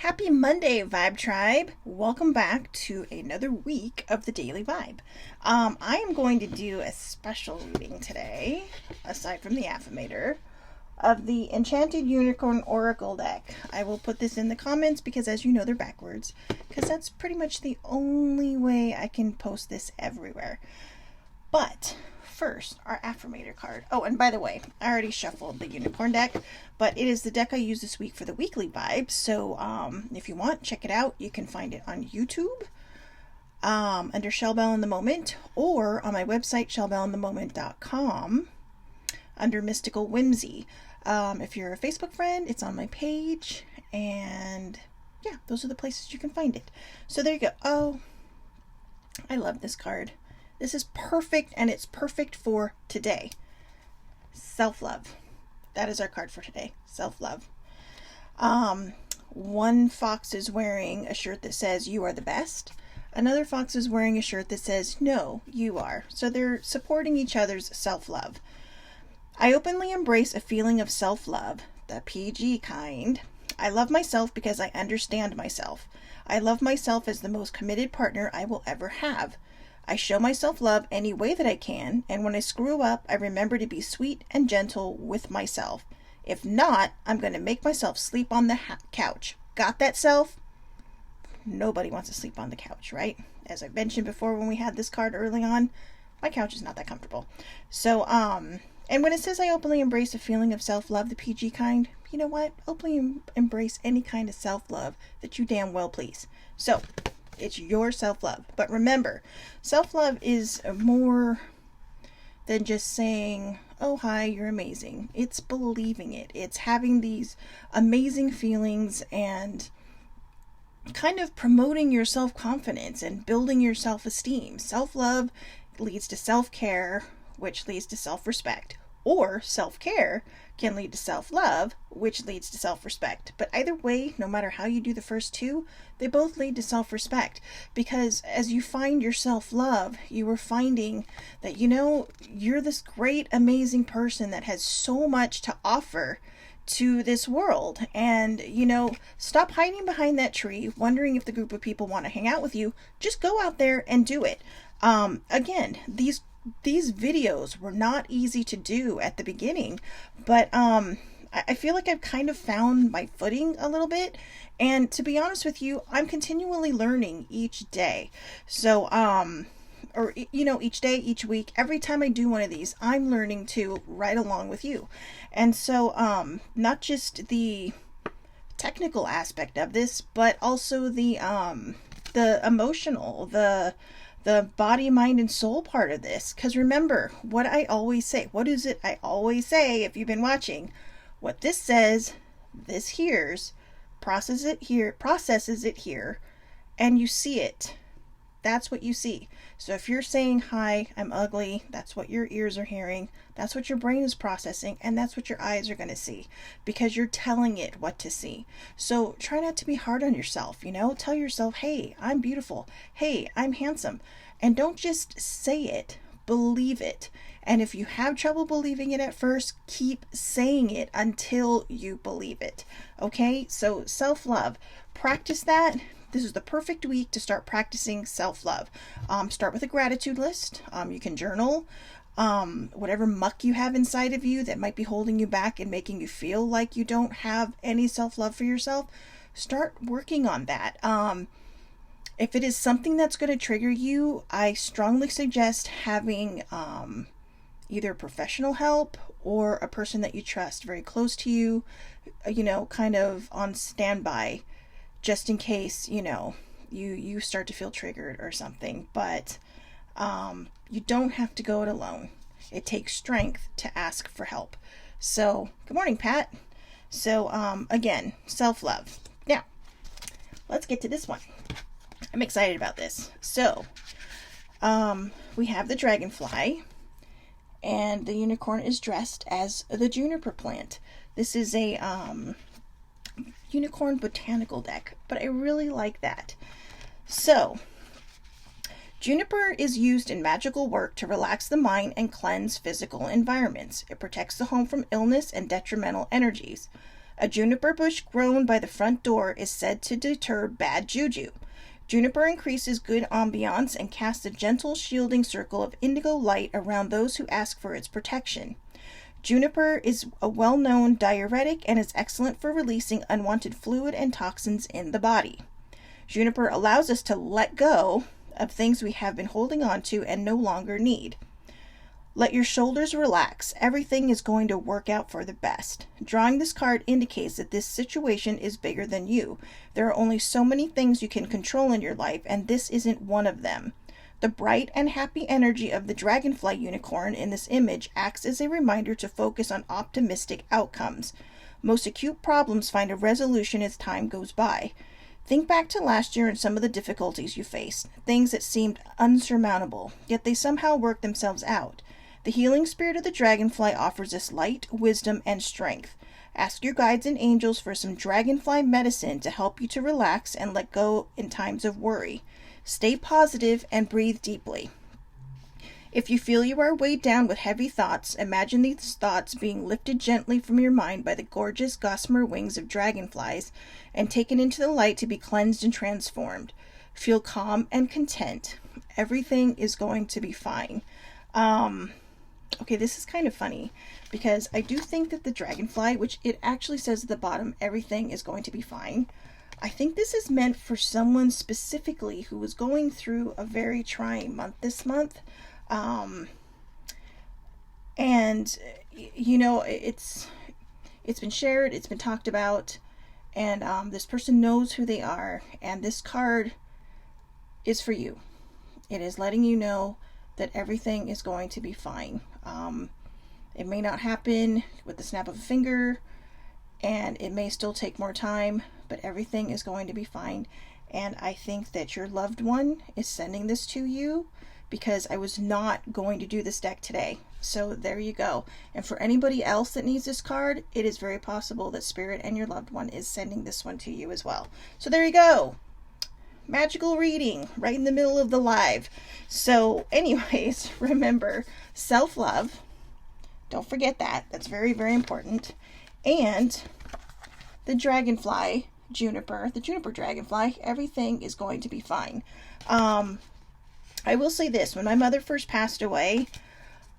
Happy Monday, Vibe Tribe. Welcome back to another week of the Daily Vibe. I am going to do a special reading today, aside from the Affirmator, of the Enchanted Unicorn Oracle deck. I will put this in the comments because, as you know, they're backwards, because that's pretty much the only way I can post this everywhere. But first, our Affirmator card. Oh, and by the way, I already shuffled the Unicorn deck, but it is the deck I use this week for the weekly vibe. So if you want, check it out. You can find it on YouTube under Shellbell in the Moment, or on my website, shellbellinthemoment.com, under Mystical Whimsy. If you're a Facebook friend, it's on my page, and yeah, those are the places you can find it. So there you go. Oh, I love this card. This is perfect, and it's perfect for today. Self-love. That is our card for today. Self-love. One fox is wearing a shirt that says, "You are the best." Another fox is wearing a shirt that says, "No, you are." So they're supporting each other's self-love. I openly embrace a feeling of self-love, the PG kind. I love myself because I understand myself. I love myself as the most committed partner I will ever have. I show myself love any way that I can, and when I screw up, I remember to be sweet and gentle with myself. If not, I'm going to make myself sleep on the couch. Got that, self? Nobody wants to sleep on the couch, right? As I mentioned before when we had this card early on, my couch is not that comfortable. So, and when it says I openly embrace a feeling of self-love, the PG kind, you know what? Openly embrace any kind of self-love that you damn well please. So, it's your self-love. But remember, self-love is more than just saying, "Oh, hi, you're amazing." It's believing it. It's having these amazing feelings and kind of promoting your self-confidence and building your self-esteem. Self-love leads to self-care, which leads to self-respect. Or self-care can lead to self-love, which leads to self-respect. But either way, no matter how you do the first two, they both lead to self-respect. Because as you find your self-love, you are finding that, you're this great, amazing person that has so much to offer to this world. And, stop hiding behind that tree, wondering if the group of people want to hang out with you. Just go out there and do it. Again, these videos were not easy to do at the beginning, but I feel like I've kind of found my footing a little bit, and to be honest with you, I'm continually learning each day. So each day, each week, every time I do one of these, I'm learning to right along with you. And so not just the technical aspect of this, but also the emotional, the body, mind, and soul part of this. Because remember, what I always say, what is it I always say if you've been watching? What this says, this hears, processes it here, and you see it. That's what you see. So if you're saying, "Hi, I'm ugly," that's what your ears are hearing. That's what your brain is processing, and that's what your eyes are going to see, because you're telling it what to see. So try not to be hard on yourself, Tell yourself, "Hey, I'm beautiful. Hey, I'm handsome." And don't just say it, believe it. And if you have trouble believing it at first, keep saying it until you believe it. Okay? So self-love. Practice that. This is the perfect week to start practicing self-love. Start with a gratitude list. You can journal. Whatever muck you have inside of you that might be holding you back and making you feel like you don't have any self-love for yourself, start working on that. If it is something that's going to trigger you, I strongly suggest having either professional help or a person that you trust very close to you, kind of on standby, just in case, you start to feel triggered or something. But you don't have to go it alone. It takes strength to ask for help. So, good morning, Pat. So, again, self-love. Now, let's get to this one. I'm excited about this. So, we have the dragonfly, and the unicorn is dressed as the juniper plant. This is a unicorn botanical deck, but I really like that. So, juniper is used in magical work to relax the mind and cleanse physical environments. It protects the home from illness and detrimental energies. A juniper bush grown by the front door is said to deter bad juju. Juniper increases good ambiance and casts a gentle shielding circle of indigo light around those who ask for its protection. Juniper is a well-known diuretic and is excellent for releasing unwanted fluid and toxins in the body. Juniper allows us to let go of things we have been holding on to and no longer need. Let your shoulders relax. Everything is going to work out for the best. Drawing this card indicates that this situation is bigger than you. There are only so many things you can control in your life, and this isn't one of them. The bright and happy energy of the dragonfly unicorn in this image acts as a reminder to focus on optimistic outcomes. Most acute problems find a resolution as time goes by. Think back to last year and some of the difficulties you faced, things that seemed unsurmountable, yet they somehow worked themselves out. The healing spirit of the dragonfly offers us light, wisdom, and strength. Ask your guides and angels for some dragonfly medicine to help you to relax and let go in times of worry. Stay positive and breathe deeply. If you feel you are weighed down with heavy thoughts, imagine these thoughts being lifted gently from your mind by the gorgeous gossamer wings of dragonflies and taken into the light to be cleansed and transformed. Feel calm and content. Everything is going to be fine. Okay, this is kind of funny because I do think that the dragonfly, which it actually says at the bottom, everything is going to be fine. I think this is meant for someone specifically who was going through a very trying month this month. And you know, it's been shared, it's been talked about, and this person knows who they are, and this card is for you. It is letting you know that everything is going to be fine. It may not happen with the snap of a finger, and it may still take more time, but everything is going to be fine. And I think that your loved one is sending this to you because I was not going to do this deck today. So there you go. And for anybody else that needs this card, it is very possible that Spirit and your loved one is sending this one to you as well. So there you go. Magical reading right in the middle of the live. So anyways, remember, self-love. Don't forget that. That's very, very important. And the dragonfly, Juniper, the Juniper dragonfly, everything is going to be fine. I will say this. When my mother first passed away,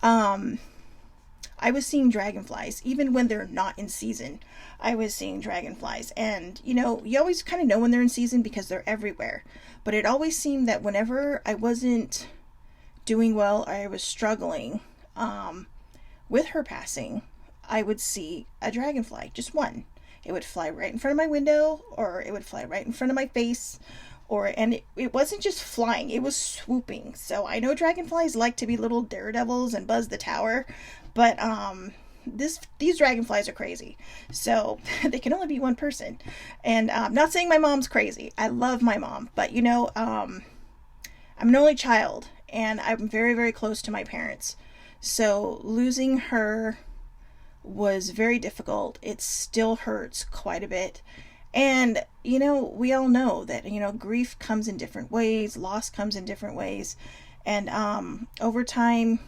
I was seeing dragonflies. Even when they're not in season, I was seeing dragonflies. And, you know, you always kind of know when they're in season because they're everywhere. But it always seemed that whenever I wasn't doing well or I was struggling with her passing, I would see a dragonfly, just one. It would fly right in front of my window, or it would fly right in front of my face, and it wasn't just flying, it was swooping. So I know dragonflies like to be little daredevils and buzz the tower, but these dragonflies are crazy. So they can only be one person. And I'm not saying my mom's crazy. I love my mom, but you know, I'm an only child, and I'm very, very close to my parents. So losing her was very difficult. It still hurts quite a bit. And, you know, we all know that, you know, grief comes in different ways, loss comes in different ways. And over time,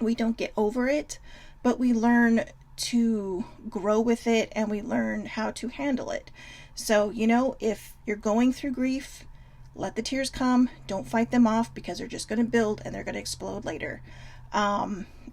we don't get over it, but we learn to grow with it and we learn how to handle it. So, you know, if you're going through grief, let the tears come. Don't fight them off because they're just going to build and they're going to explode later.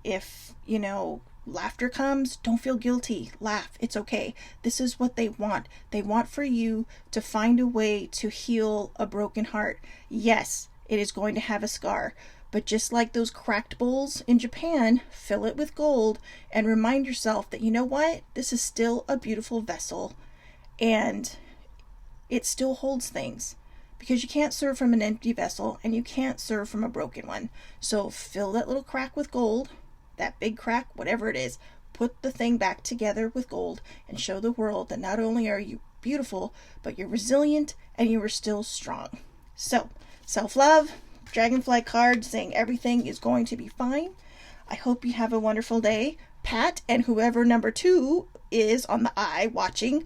If, you know, laughter comes, don't feel guilty. Laugh. It's okay. This is what they want. They want for you to find a way to heal a broken heart. Yes, it is going to have a scar, but just like those cracked bowls in Japan, fill it with gold and remind yourself that, you know what? This is still a beautiful vessel and it still holds things. Because you can't serve from an empty vessel and you can't serve from a broken one. So fill that little crack with gold, that big crack, whatever it is, put the thing back together with gold and show the world that not only are you beautiful, but you're resilient and you are still strong. So, self-love, dragonfly card saying everything is going to be fine. I hope you have a wonderful day. Pat and whoever number 2 is on the eye watching,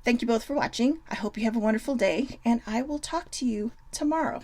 thank you both for watching. I hope you have a wonderful day, and I will talk to you tomorrow.